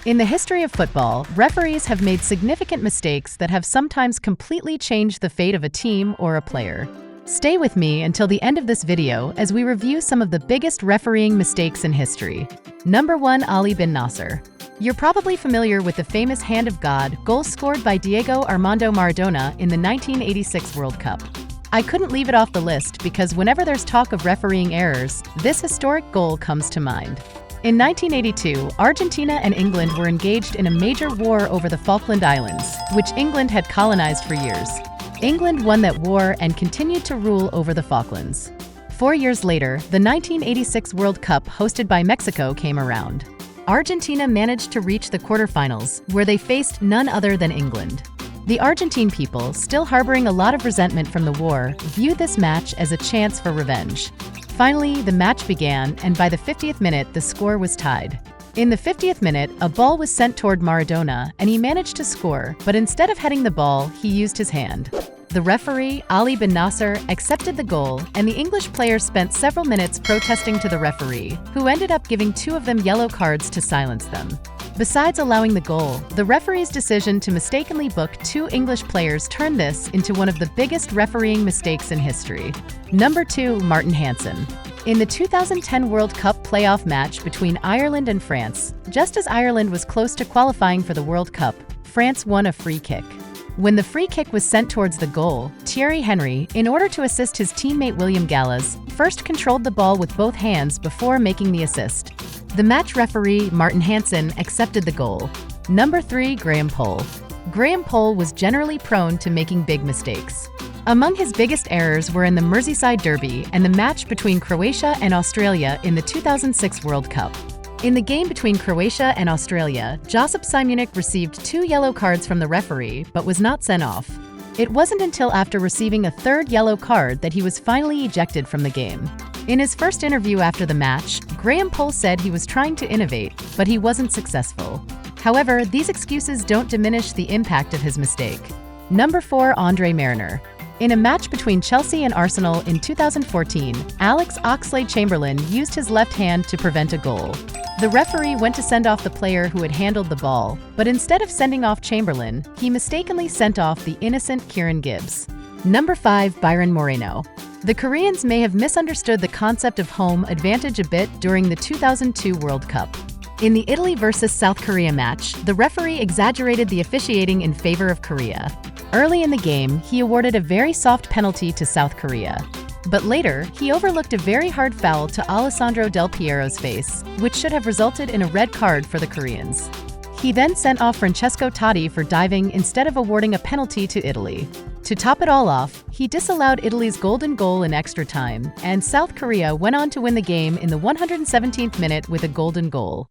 In the history of football, referees have made significant mistakes that have sometimes completely changed the fate of a team or a player. Stay with me until the end of this video as we review some of the biggest refereeing mistakes in history. Number 1. Ali bin Nasser. You're probably familiar with the famous Hand of God goal scored by Diego Armando Maradona in the 1986 World Cup. I couldn't leave it off the list because whenever there's talk of refereeing errors, this historic goal comes to mind. In 1982, Argentina and England were engaged in a major war over the Falkland Islands, which England had colonized for years. England won that war and continued to rule over the Falklands. 4 years later, the 1986 World Cup hosted by Mexico came around. Argentina managed to reach the quarterfinals, where they faced none other than England. The Argentine people, still harboring a lot of resentment from the war, viewed this match as a chance for revenge. Finally, the match began, and by the 50th minute, the score was tied. In the 50th minute, a ball was sent toward Maradona, and he managed to score, but instead of heading the ball, he used his hand. The referee, Ali bin Nasser, accepted the goal, and the English players spent several minutes protesting to the referee, who ended up giving 2 of them yellow cards to silence them. Besides allowing the goal, the referee's decision to mistakenly book 2 English players turned this into one of the biggest refereeing mistakes in history. Number 2. Martin Hansen. In the 2010 World Cup playoff match between Ireland and France, just as Ireland was close to qualifying for the World Cup, France won a free kick. When the free kick was sent towards the goal, Thierry Henry, in order to assist his teammate William Gallas, first controlled the ball with both hands before making the assist. The match referee, Martin Hansen, accepted the goal. Number 3. Graham Poll. Graham Poll was generally prone to making big mistakes. Among his biggest errors were in the Merseyside Derby and the match between Croatia and Australia in the 2006 World Cup. In the game between Croatia and Australia, Josip Simunik received 2 yellow cards from the referee but was not sent off. It wasn't until after receiving a 3rd yellow card that he was finally ejected from the game. In his first interview after the match, Graham Poll said he was trying to innovate, but he wasn't successful. However, these excuses don't diminish the impact of his mistake. Number 4. Andre Marriner. In a match between Chelsea and Arsenal in 2014, Alex Oxlade-Chamberlain used his left hand to prevent a goal. The referee went to send off the player who had handled the ball, but instead of sending off Chamberlain, he mistakenly sent off the innocent Kieran Gibbs. Number 5. Byron Moreno. The Koreans may have misunderstood the concept of home advantage a bit during the 2002 World Cup. In the Italy versus South Korea match, the referee exaggerated the officiating in favor of Korea. Early in the game, he awarded a very soft penalty to South Korea. But later, he overlooked a very hard foul to Alessandro Del Piero's face, which should have resulted in a red card for the Koreans. He then sent off Francesco Totti for diving instead of awarding a penalty to Italy. To top it all off, he disallowed Italy's golden goal in extra time, and South Korea went on to win the game in the 117th minute with a golden goal.